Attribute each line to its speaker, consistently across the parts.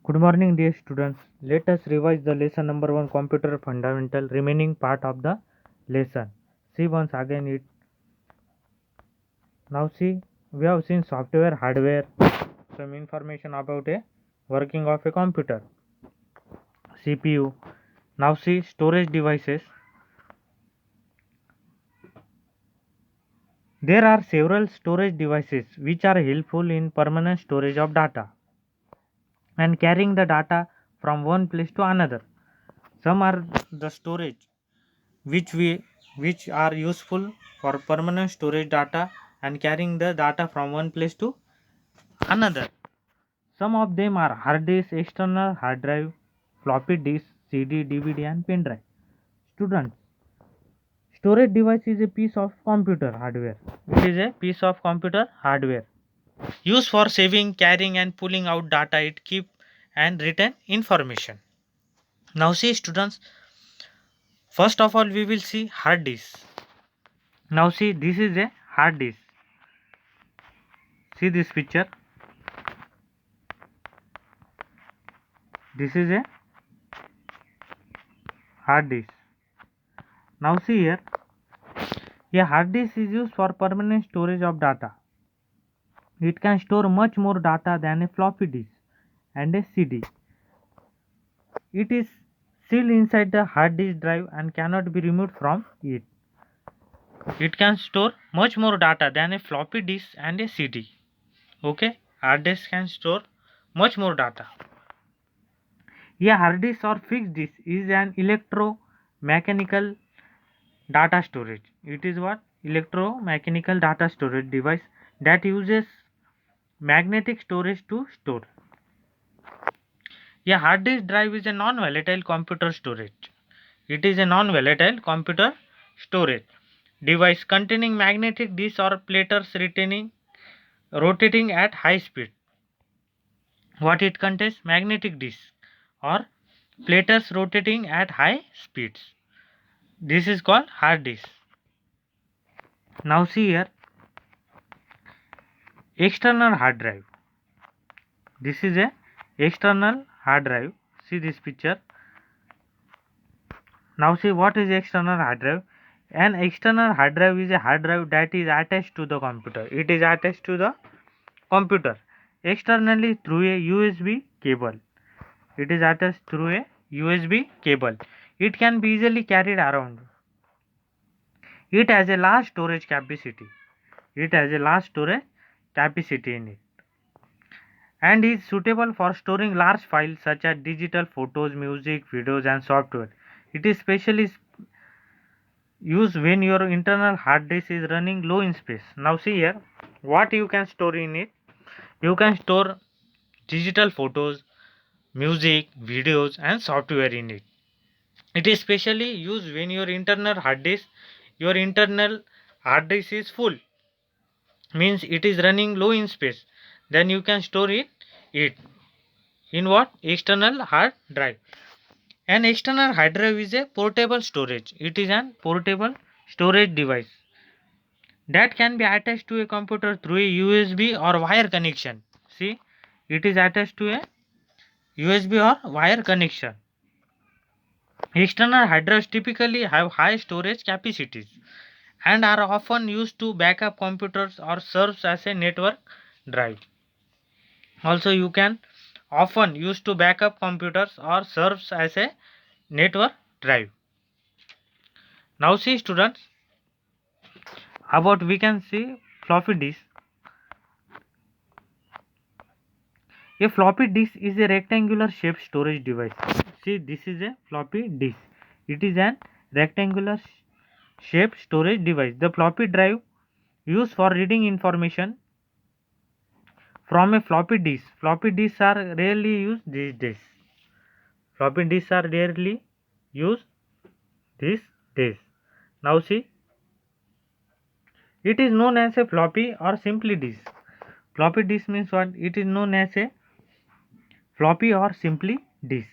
Speaker 1: Good morning, dear students. Let us revise the lesson number 1 computer fundamental remaining part of the lesson. See once again it. Now see, we have seen software, hardware, some information about a working of a computer, CPU. Now see storage devices. There are several storage devices which are helpful in permanent storage of data and carrying the data from one place to another. Some are the storage which are useful for permanent storage data and carrying the data from one place to another. Some of them are hard disk, external hard drive, floppy disk, CD, DVD and pen drive. Students, storage device is a piece of computer hardware. It is a piece of computer hardware used for saving, carrying and pulling out data. It keep and retain information. Now see students, first of all we will see hard disk. Now see, this is a hard disk. See this picture. This is a hard disk. Now see here, a hard disk is used for permanent storage of data. It can store much more data than a floppy disk and a CD. It is sealed inside the hard disk drive and cannot be removed from it. It can store much more data than a floppy disk and a CD. Okay, hard disk can store much more data. A hard disk or fixed disk is an electromechanical data storage. It is what? Electromechanical data storage device that uses magnetic storage to store. A hard disk drive is a non-volatile computer storage. It is a non-volatile computer storage device containing magnetic disks or platers rotating at high speed. What it contains? Magnetic disks or platers rotating at high speeds. This is called hard disk. Now see here, external hard drive. This is a external hard drive. See this picture. Now see what is external hard drive. An external hard drive is a hard drive that is attached to the computer. It is attached to the computer externally through a USB cable. It is attached through a USB cable. It can be easily carried around. It has a large storage capacity. It has a large storage capacity in it and is suitable for storing large files such as digital photos, music, videos and software. It is specially used when your internal hard disk is running low in space. Now see here, what you can store in it. You can store digital photos, music, videos and software in it. It is specially used when your internal hard disk is full, means it is running low in space. Then you can store it in what? External hard drive. An external hard drive is a portable storage. It is an portable storage device that can be attached to a computer through a USB or wire connection. See, it is attached to a USB or wire connection. External hard drives typically have high storage capacities and are often used to backup computers or serves as a network drive. Also, you can often used to backup computers or serves as a network drive. Now see students, about we can see floppy disk. A floppy disk is a rectangular shaped storage device. See, this is a floppy disk. It is an rectangular shaped storage device. The floppy drive used for reading information from a floppy disk. Floppy disks are rarely used these days. Floppy disks are rarely used these days. Now see, it is known as a floppy or simply disk. Floppy disk means what? It is known as a floppy or simply disk.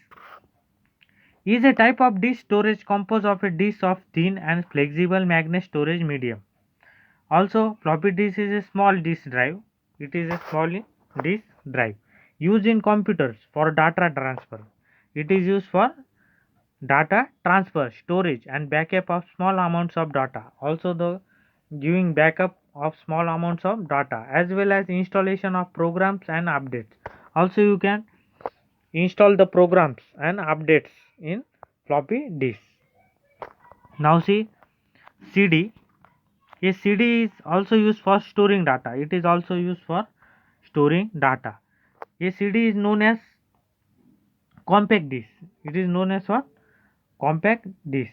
Speaker 1: Is a type of disk storage composed of a disk of thin and flexible magnet storage medium. Also, floppy disk is a small disk drive. It is a small disk drive. Used in computers for data transfer. It is used for data transfer, storage, and backup of small amounts of data. Also, the giving backup of small amounts of data, as well as installation of programs and updates. Also, you can install the programs and updates in floppy disk. Now see CD. A CD is also used for storing data. It is also used for storing data. A CD is known as compact disc. It is known as what? Compact disc.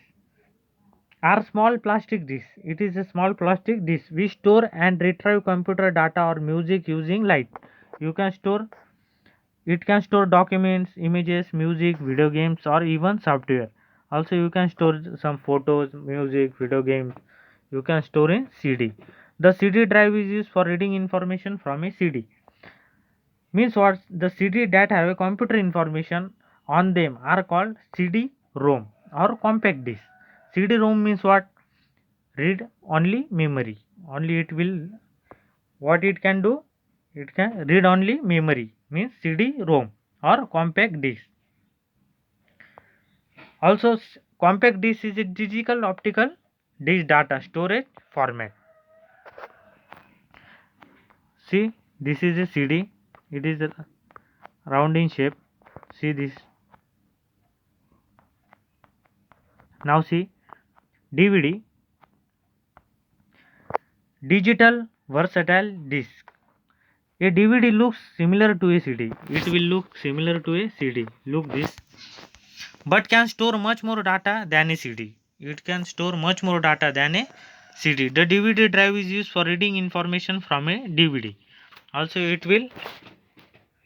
Speaker 1: Are small plastic disc. It is a small plastic disc. We store and retrieve computer data or music using light. You can store. It can store documents, images, music, video games, or even software. Also, you can store some photos, music, video games. You can store in CD. The CD drive is used for reading information from a CD. Means what? The CD that have a computer information on them are called CD-ROM or compact disc. CD-ROM means what? Read only memory. Only it will, what it can do? It can read only memory, means CD-ROM or compact disc. Also, compact disc is a digital optical disc data storage format. See, this is a CD. It is round in shape. See this. Now see DVD, digital versatile disc. A DVD looks similar to a CD. It will look similar to a CD. Look this. But can store much more data than a CD. It can store much more data than a CD. The DVD drive is used for reading information from a DVD. Also, it will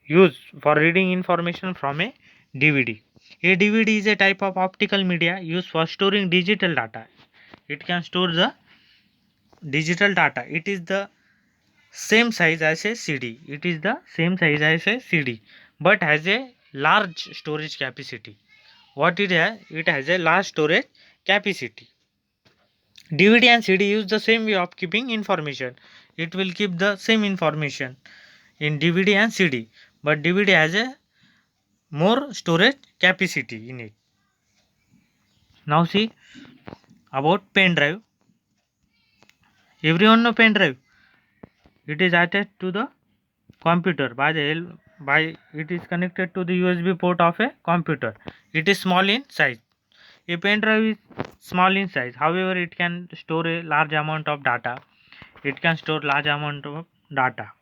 Speaker 1: use for reading information from a DVD. A DVD is a type of optical media used for storing digital data. It can store the digital data. It is the same size as a CD. It is the same size as a CD, but has a large storage capacity. What it has? It has a large storage capacity. DVD and CD use the same way of keeping information. It will keep the same information in DVD and CD, but DVD has a more storage capacity in it. Now see about pen drive. Everyone know pen drive. It is attached to the computer by it is connected to the USB port of a computer. It is small in size. A pen drive is small in size. However, it can store a large amount of data. It can store large amount of data.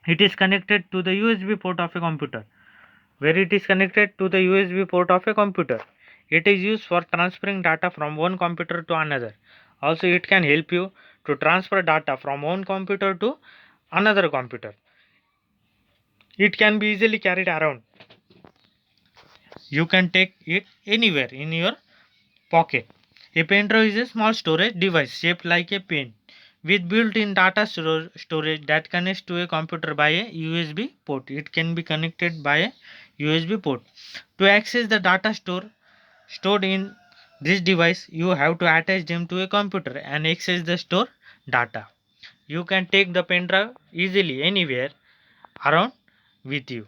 Speaker 1: It is connected to the USB port of a computer. Where it is connected to the USB port of a computer. It is used for transferring data from one computer to another. Also, it can help you to transfer data from one computer to another computer. It can be easily carried around. You can take it anywhere in your pocket. A pen drive is a small storage device shaped like a pen with built-in data storage that connects to a computer by a USB port. It can be connected by a USB port. To access the data stored in this device, you have to attach them to a computer and access the stored data. You can take the pen drive easily anywhere around with you.